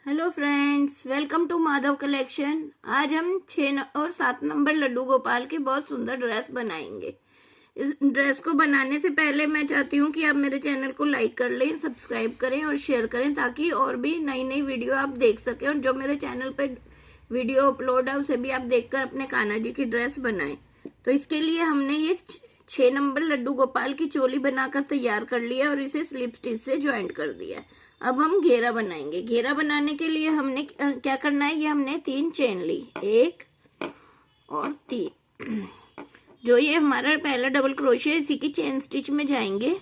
Hello friends, welcome to Madhav collection. आज हम 6 और 7 नंबर लड्डू गोपाल की बहुत सुंदर ड्रेस बनाएंगे। इस ड्रेस को बनाने से पहले मैं चाहती हूँ कि आप मेरे चैनल को लाइक कर लें, सब्सक्राइब करें और शेयर करें, ताकि और भी नई नई वीडियो आप देख सकें और जो मेरे चैनल पे वीडियो अपलोड है उसे भी आप देखकर अपने कान्हा जी की ड्रेस बनाएं। तो इसके लिए हमने ये 6 नंबर लड्डू गोपाल की चोली बनाकर तैयार कर लिया और इसे स्लिप स्टिच से ज्वाइंट कर दिया। अब हम घेरा बनाएंगे। घेरा बनाने के लिए हमने क्या करना है, ये हमने 3 चेन ली, 1 और 3। जो ये हमारा पहला डबल क्रोशिया, इसी की चेन स्टिच में जाएंगे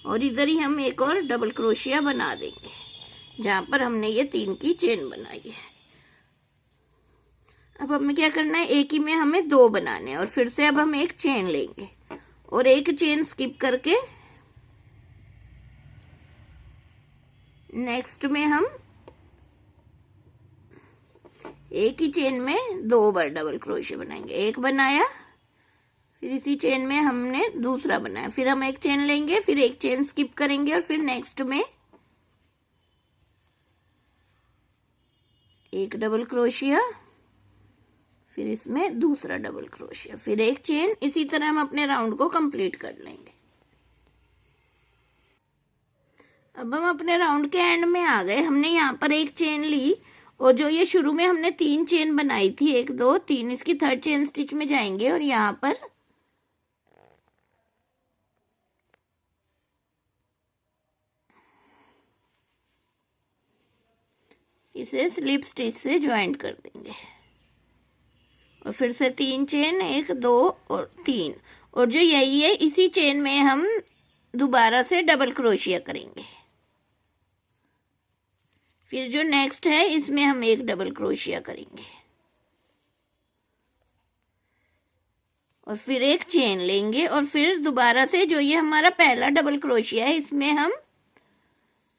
और इधर ही हम एक और डबल क्रोशिया बना देंगे जहां पर हमने ये 3 की चेन बनाई है। अब हमें क्या करना है, एक ही में हमें 2 बनाने हैं और फिर से अब हम एक चेन लेंगे और एक चेन स्किप करके नेक्स्ट में हम एक ही चेन में 2 बार डबल क्रोशिया बनाएंगे। एक बनाया, फिर इसी चेन में हमने दूसरा बनाया, फिर हम एक चेन लेंगे, फिर एक चेन स्किप करेंगे और फिर नेक्स्ट में एक डबल क्रोशिया, फिर इसमें दूसरा डबल क्रोशिया, फिर एक चेन। इसी तरह हम अपने राउंड को कंप्लीट कर लेंगे। अब हम अपने राउंड के एंड में आ गए। हमने यहाँ पर एक चेन ली और जो ये शुरू में हमने 3 चेन बनाई थी, 1 2 3, इसकी 3rd चेन स्टिच में जाएंगे और यहाँ पर इसे स्लिप स्टिच से ज्वाइंट कर देंगे और फिर से 3 चेन, 1 2 और 3, और जो यही है इसी चेन में हम दोबारा से डबल क्रोशिया करेंगे। फिर जो नेक्स्ट है इसमें हम एक डबल क्रोशिया करेंगे और फिर एक चेन लेंगे और फिर दोबारा से जो ये हमारा पहला डबल क्रोशिया है इसमें हम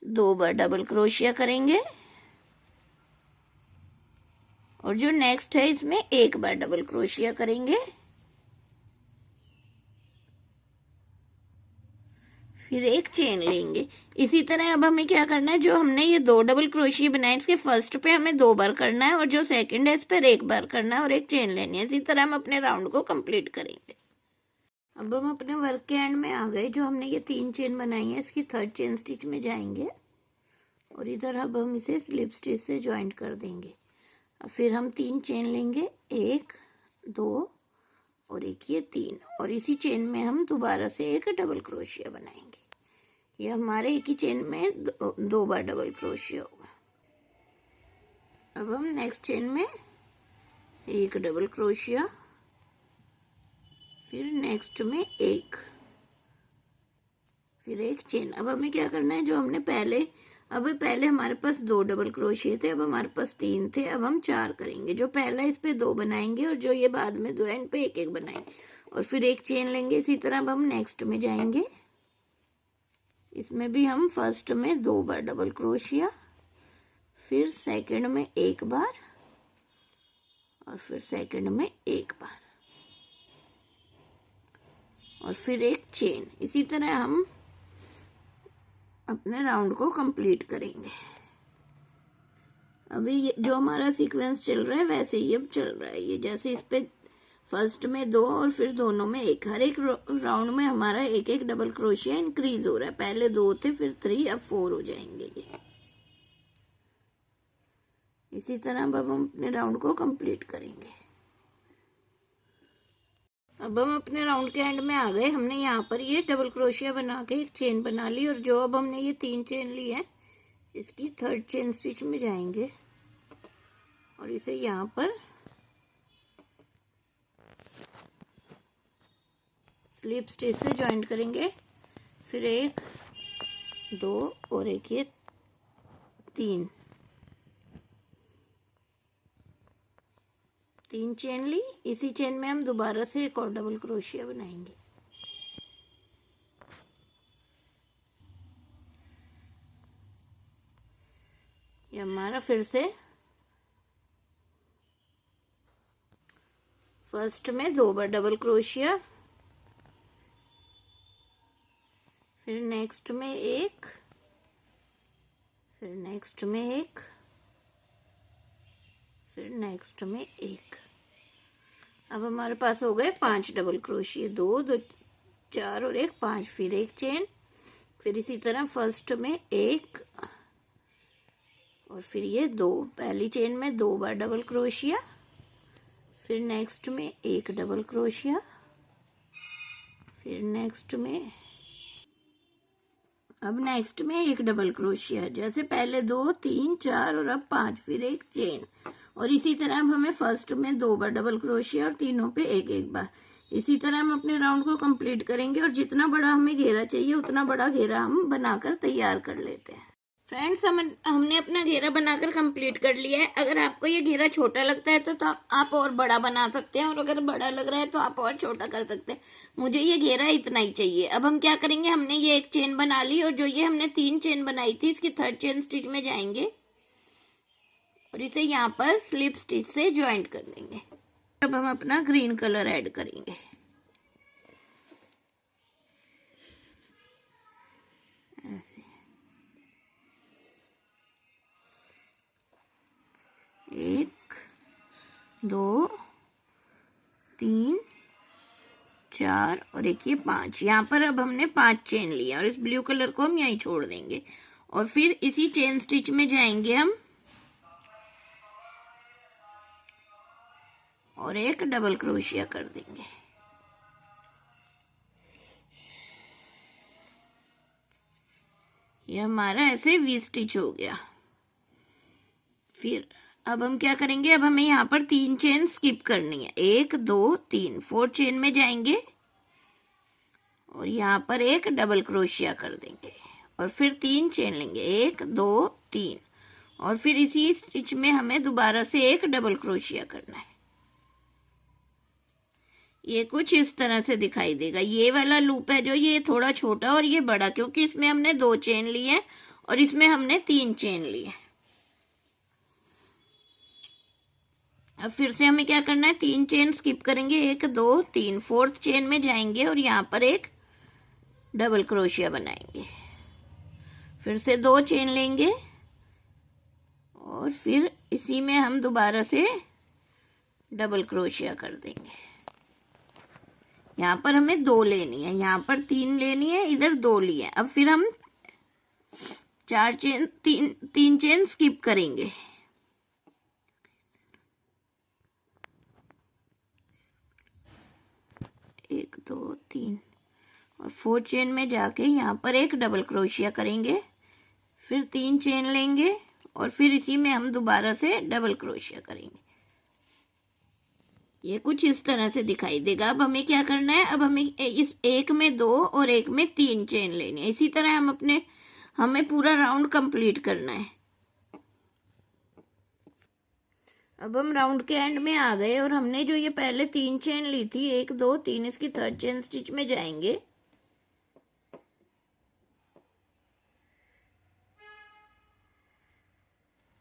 2 बार डबल क्रोशिया करेंगे और जो नेक्स्ट है इसमें 1 बार डबल क्रोशिया करेंगे। फिर एक चेन लेंगे। इसी तरह अब हमें क्या करना है, जो हमने ये 2 डबल क्रोशिया बनाए इसके फर्स्ट पे हमें 2 बार करना है और जो सेकंड है इस पर 1 बार करना है और एक चेन लेनी है। इसी तरह हम अपने राउंड को कंप्लीट करेंगे। अब हम अपने वर्क के एंड में आ गए। जो हमने ये 3 चेन बनाई है इसकी 3rd चेन स्टिच में जाएंगे और इधर अब हम इसे स्लिप स्टिच से ज्वाइंट कर देंगे। अब फिर हम 3 चेन लेंगे, 1 2 और एक ये 3, और इसी चेन में हम दोबारा से एक डबल क्रोशिया बनाएंगे। ये हमारे एक ही चेन में 2 बार डबल क्रोशिया होगा। अब हम नेक्स्ट चेन में एक डबल क्रोशिया, फिर नेक्स्ट में एक, फिर एक चेन। अब हमें क्या करना है, जो हमने पहले हमारे पास 2 डबल क्रोशिया थे, अब हमारे पास 3 थे, अब हम 4 करेंगे। जो पहला इस पे 2 बनाएंगे और जो ये बाद में 2 एंड पे एक एक बनाएंगे और फिर एक चेन लेंगे। इसी तरह अब हम नेक्स्ट में जाएंगे। इसमें भी हम फर्स्ट में 2 बार डबल क्रोशिया, फिर सेकंड में 1 बार और फिर सेकंड में 1 बार और फिर एक चेन। इसी तरह हम अपने राउंड को कंप्लीट करेंगे। अभी जो हमारा सीक्वेंस चल रहा है वैसे ही अब चल रहा है। ये जैसे इस पे फर्स्ट में 2 और फिर दोनों में 1, हर एक राउंड में हमारा एक एक डबल क्रोशिया इंक्रीज हो रहा है। पहले 2 थे, फिर 3, अब 4 हो जाएंगे ये। इसी तरह अब हम अपने राउंड को कंप्लीट करेंगे। अब हम अपने राउंड के एंड में आ गए। हमने यहाँ पर ये डबल क्रोशिया बना के एक चेन बना ली और जो अब हमने ये 3 चेन ली है इसकी 3rd चेन स्टिच में जाएंगे और इसे यहाँ पर स्लिप स्टिच से ज्वाइंट करेंगे। फिर 1 2 और एक ये 3 चेन ली। इसी चेन में हम दोबारा से एक और डबल क्रोशिया बनाएंगे। ये हमारा फिर से फर्स्ट में 2 बार डबल क्रोशिया, फिर नेक्स्ट में 1, फिर नेक्स्ट में 1 नेक्स्ट में एक। अब हमारे पास हो गए 5 डबल क्रोशिया, 2 2 4 और एक 5, फिर एक चेन, फिर इसी तरह फर्स्ट में एक और फिर ये 2, पहली चेन में 2 बार डबल क्रोशिया, फिर नेक्स्ट में एक डबल क्रोशिया, फिर नेक्स्ट में एक डबल क्रोशिया, जैसे पहले 2 3 4 और अब 5, फिर एक चेन, और इसी तरह अब हमें फर्स्ट में 2 बार डबल क्रोशिया और तीनों पे एक एक बार। इसी तरह हम अपने राउंड को कंप्लीट करेंगे और जितना बड़ा हमें घेरा चाहिए उतना बड़ा घेरा हम बनाकर तैयार कर लेते हैं। फ्रेंड्स, हमने अपना घेरा बनाकर कंप्लीट कर लिया है। अगर आपको ये घेरा छोटा लगता है तो आप और बड़ा बना सकते हैं, और अगर बड़ा लग रहा है तो आप और छोटा कर सकते हैं। मुझे ये घेरा इतना ही चाहिए। अब हम क्या करेंगे, हमने ये एक चेन बना ली और जो ये हमने 3 चेन बनाई थी इसकी 3rd चेन स्टिच में जाएंगे और इसे यहाँ पर स्लिप स्टिच से ज्वाइंट कर देंगे। अब हम अपना ग्रीन कलर ऐड करेंगे। ऐसे 1 2 3 4 और एक ये 5। यहाँ पर अब हमने 5 चेन लिया और इस ब्लू कलर को हम यहीं छोड़ देंगे और फिर इसी चेन स्टिच में जाएंगे हम और एक डबल क्रोशिया कर देंगे। ये हमारा ऐसे वी स्टिच हो गया। फिर अब हम क्या करेंगे, अब हमें यहाँ पर 3 चेन स्किप करनी है, 1 2 3, 4 चेन में जाएंगे और यहाँ पर एक डबल क्रोशिया कर देंगे और फिर 3 चेन लेंगे, 1 2 3, और फिर इसी स्टिच में हमें दोबारा से एक डबल क्रोशिया करना है। ये कुछ इस तरह से दिखाई देगा। ये वाला लूप है जो ये थोड़ा छोटा और ये बड़ा, क्योंकि इसमें हमने 2 चेन ली है और इसमें हमने 3 चेन ली है। अब फिर से हमें क्या करना है, 3 चेन स्किप करेंगे, 1 2 3, 4th चेन में जाएंगे और यहाँ पर एक डबल क्रोशिया बनाएंगे, फिर से 2 चेन लेंगे और फिर इसी में हम दोबारा से डबल क्रोशिया कर देंगे। यहाँ पर हमें 2 लेनी है, यहाँ पर 3 लेनी है, इधर 2 ली है। अब फिर हम 3 चेन स्किप करेंगे, 1 2 3 और 4 चेन में जाके यहाँ पर एक डबल क्रोशिया करेंगे, फिर 3 चेन लेंगे और फिर इसी में हम दोबारा से डबल क्रोशिया करेंगे। ये कुछ इस तरह से दिखाई देगा। अब हमें क्या करना है, अब हमें इस एक में 2 और एक में 3 चेन लेनी है। इसी तरह हमें पूरा राउंड कंप्लीट करना है। अब हम राउंड के एंड में आ गए और हमने जो ये पहले 3 चेन ली थी, 1 2 3, इसकी 3rd चेन स्टिच में जाएंगे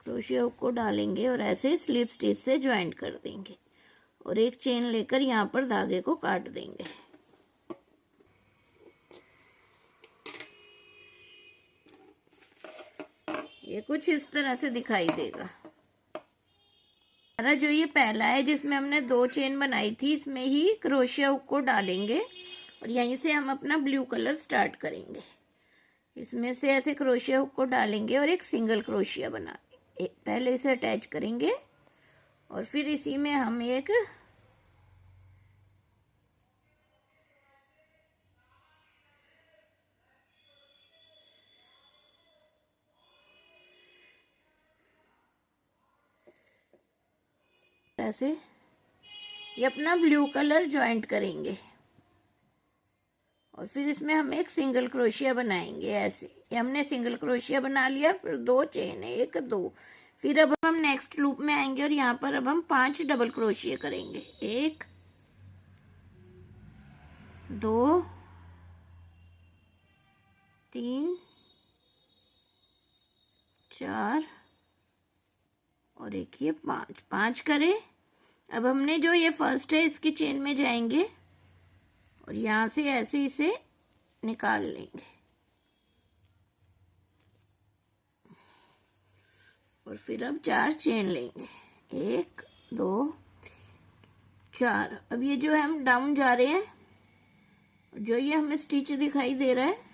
क्रोशिया हुक को डालेंगे और ऐसे स्लिप स्टिच से ज्वाइंट कर देंगे और एक चेन लेकर यहाँ पर धागे को काट देंगे। ये कुछ इस तरह से दिखाई देगा। हमारा जो ये पहला है जिसमें हमने 2 चेन बनाई थी, इसमें ही क्रोशिया हुक को डालेंगे और यहीं से हम अपना ब्लू कलर स्टार्ट करेंगे। इसमें से ऐसे क्रोशिया हुक को डालेंगे और एक सिंगल क्रोशिया बनाएंगे। पहले इसे अटैच करेंगे और फिर इसी में हम एक ऐसे ये अपना ब्लू कलर ज्वाइंट करेंगे और फिर इसमें हम एक सिंगल क्रोशिया बनाएंगे। ऐसे ये हमने सिंगल क्रोशिया बना लिया, फिर 2 चेन, 1 2, फिर अब हम नेक्स्ट लूप में आएंगे और यहाँ पर अब हम 5 डबल क्रोशिया करेंगे, 1 2 3 4 और एक ये 5 करें। अब हमने जो ये फर्स्ट है इसकी चेन में जाएंगे और यहाँ से ऐसे इसे निकाल लेंगे और फिर अब 4 चेन लेंगे, 1 दो, चार। अब ये जो है हम डाउन जा रहे हैं, जो ये हमें स्टिच दिखाई दे रहा है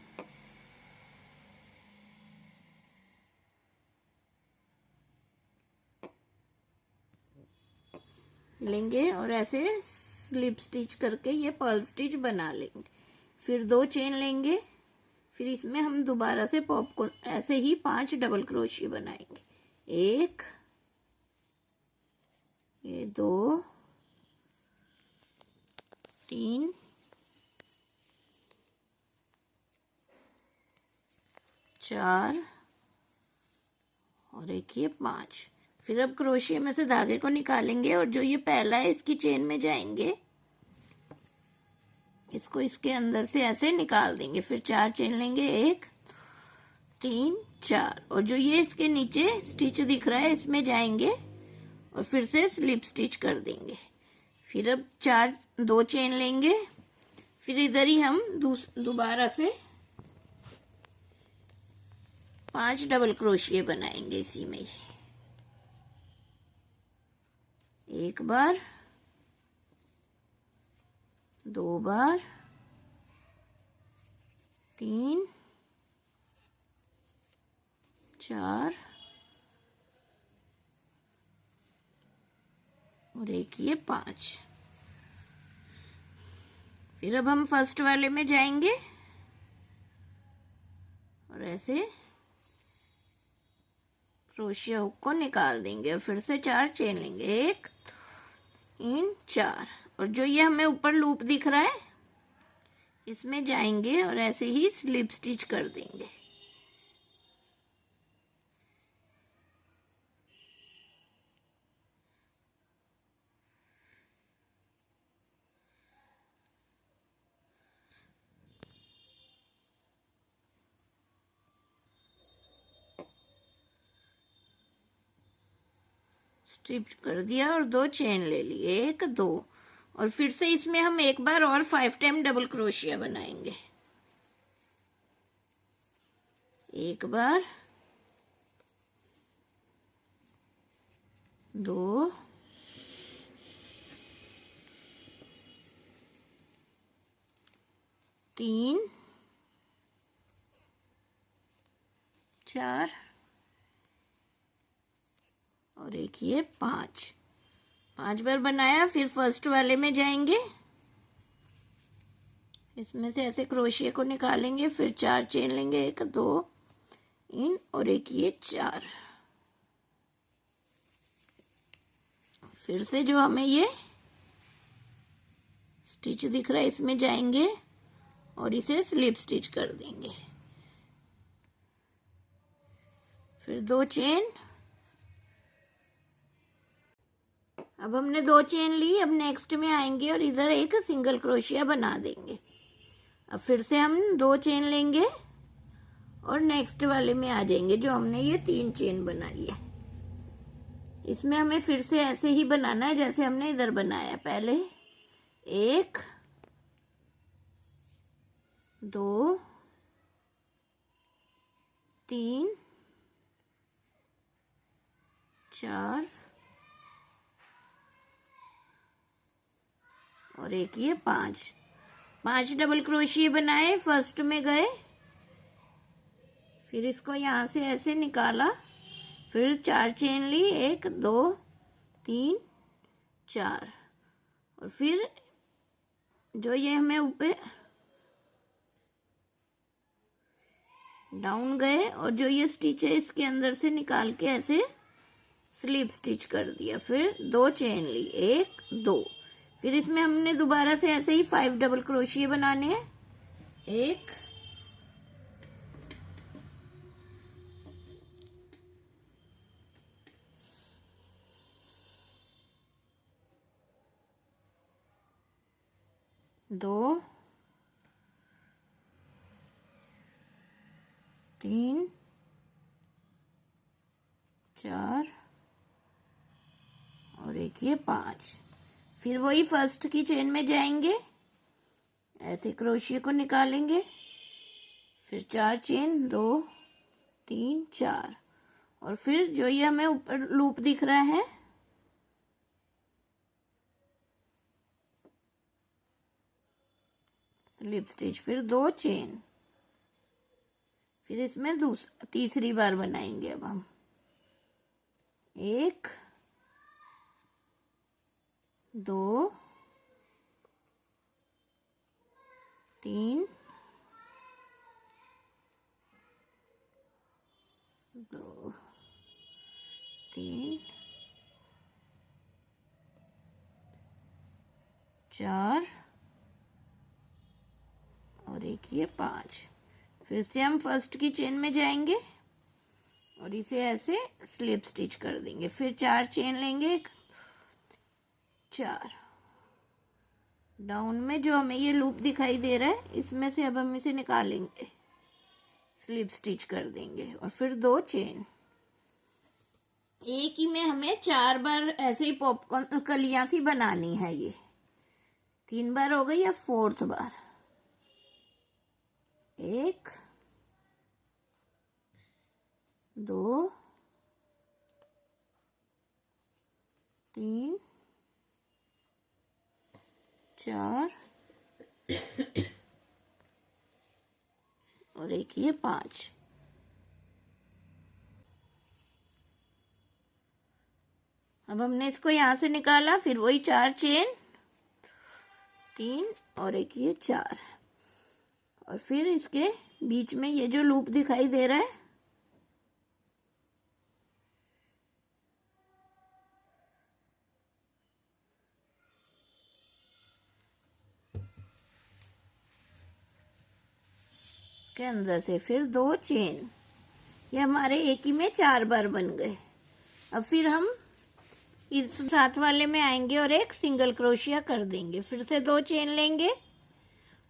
लेंगे और ऐसे स्लिप स्टिच करके ये पर्ल स्टिच बना लेंगे। फिर 2 चेन लेंगे, फिर इसमें हम दोबारा से पॉपकॉर्न ऐसे ही 5 डबल क्रोशिया बनाएंगे। 1, ये 2, 3, 4 और एक ये 5। फिर अब क्रोशिया में से धागे को निकालेंगे और जो ये पहला है इसकी चेन में जाएंगे, इसको इसके अंदर से ऐसे निकाल देंगे। फिर 4 चेन लेंगे, 1, 3, 4 और जो ये इसके नीचे स्टिच दिख रहा है इसमें जाएंगे और फिर से स्लिप स्टिच कर देंगे। फिर अब 2 चेन लेंगे, फिर इधर ही हम दोबारा से 5 डबल क्रोशिया बनाएंगे इसी में ही। 1 बार, 2 बार, 3, 4 और एक ये 5। फिर अब हम फर्स्ट वाले में जाएंगे और ऐसे क्रोशिया हुक को निकाल देंगे और फिर से 4 चेन लेंगे, 1, 3, 4 और जो ये हमें ऊपर लूप दिख रहा है इसमें जाएंगे और ऐसे ही स्लिप स्टिच कर देंगे। स्टिच कर दिया और 2 चेन ले लिए, 1, 2 और फिर से इसमें हम एक बार और 5 टाइम डबल क्रोशिया बनाएंगे। 1 बार, 2, 3, 4 और एक ये 5 बार बनाया। फिर फर्स्ट वाले में जाएंगे, इसमें से ऐसे क्रोशिया को निकालेंगे, फिर 4 चेन लेंगे, 1, 2, 3 और एक ये 4। फिर से जो हमें ये स्टिच दिख रहा है इसमें जाएंगे और इसे स्लिप स्टिच कर देंगे। फिर 2 चेन। अब हमने 2 चेन ली, अब नेक्स्ट में आएंगे और इधर एक सिंगल क्रोशिया बना देंगे। अब फिर से हम 2 चेन लेंगे और नेक्स्ट वाले में आ जाएंगे जो हमने ये 3 चेन बनाई है। इसमें हमें फिर से ऐसे ही बनाना है जैसे हमने इधर बनाया पहले। 1, 2, 3, 4 और एक ये 5 डबल क्रोशिया बनाए। फर्स्ट में गए, फिर इसको यहाँ से ऐसे निकाला, फिर 4 चेन ली, 1, 2, 3, 4 और फिर जो ये हमें ऊपर डाउन गए और जो ये स्टिच है इसके अंदर से निकाल के ऐसे स्लिप स्टिच कर दिया। फिर 2 चेन ली, 1, 2 फिर इसमें हमने दोबारा से ऐसे ही 5 डबल क्रोशिया बनाने हैं। 1, 2, 3, 4 और एक ये 5। फिर वही फर्स्ट की चेन में जाएंगे, ऐसे क्रोशिया को निकालेंगे, फिर 4 चेन, 2, 3, 4 और फिर जो ये हमें ऊपर लूप दिख रहा है स्लिप स्टिच, फिर 2 चेन, फिर इसमें तीसरी बार बनाएंगे अब हम 1 2 3 2 3 4 और एक ये 5। फिर से हम फर्स्ट की चेन में जाएंगे और इसे ऐसे स्लिप स्टिच कर देंगे। फिर 4 चेन लेंगे, 4 डाउन में जो हमें ये लूप दिखाई दे रहा है इसमें से अब हम इसे निकालेंगे, स्लिप स्टिच कर देंगे और फिर 2 चेन। एक ही में हमें 4 बार ऐसे ही पॉपकॉर्न कलियां सी बनानी है। ये 3 बार हो गई या 4th बार, 1 2 3 4 और एक ये 5। अब हमने इसको यहां से निकाला, फिर वही 4 चेन, 3 और एक ये 4 और फिर इसके बीच में ये जो लूप दिखाई दे रहा है के अंदर से फिर 2 चेन। ये हमारे एक ही में 4 बार बन गए। अब फिर हम इस साथ वाले में आएंगे और एक सिंगल क्रोशिया कर देंगे। फिर से 2 चेन लेंगे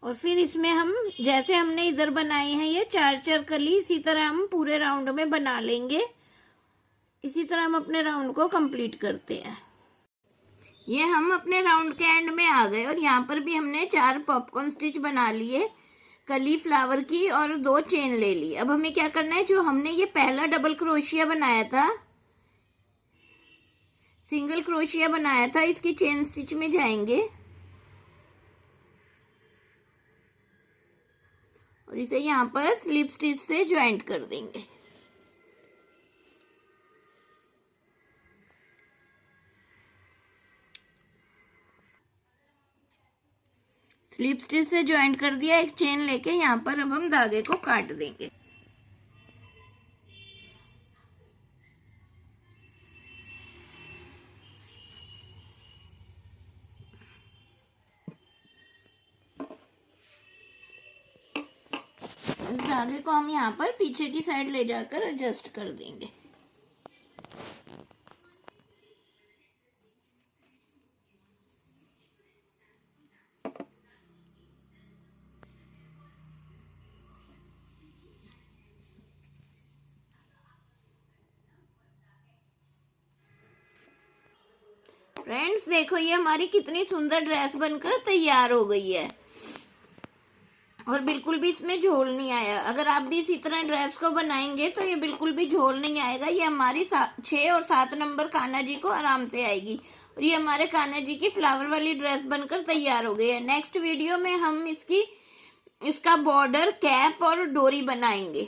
और फिर इसमें हम जैसे हमने इधर बनाए हैं ये 4 कली, इसी तरह हम पूरे राउंड में बना लेंगे। इसी तरह हम अपने राउंड को कंप्लीट करते हैं। ये हम अपने राउंड के एंड में आ गए और यहाँ पर भी हमने 4 पॉपकॉर्न स्टिच बना लिए कली फ्लावर की और 2 चेन ले ली। अब हमें क्या करना है, जो हमने ये पहला डबल क्रोशिया बनाया था, सिंगल क्रोशिया बनाया था, इसकी चेन स्टिच में जाएंगे और इसे यहाँ पर स्लिप स्टिच से ज्वाइंट कर देंगे। स्लिप स्टिच से ज्वाइंट कर दिया, एक चेन लेके यहाँ पर अब हम धागे को काट देंगे। इस धागे को हम यहाँ पर पीछे की साइड ले जाकर एडजस्ट कर देंगे। फ्रेंड्स देखो, ये हमारी कितनी सुंदर ड्रेस बनकर तैयार हो गई है और बिल्कुल भी इसमें झोल नहीं आया। अगर आप भी इसी तरह ड्रेस को बनाएंगे तो ये बिल्कुल भी झोल नहीं आएगा। ये हमारी 6 और 7 नंबर कान्हा जी को आराम से आएगी और ये हमारे कान्हा जी की फ्लावर वाली ड्रेस बनकर तैयार हो गई है। नेक्स्ट वीडियो में हम इसका बॉर्डर, कैप और डोरी बनाएंगे।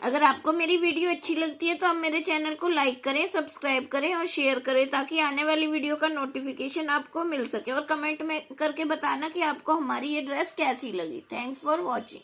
अगर आपको मेरी वीडियो अच्छी लगती है तो आप मेरे चैनल को लाइक करें, सब्सक्राइब करें और शेयर करें ताकि आने वाली वीडियो का नोटिफिकेशन आपको मिल सके। और कमेंट में करके बताना कि आपको हमारी ये ड्रेस कैसी लगी। Thanks for watching.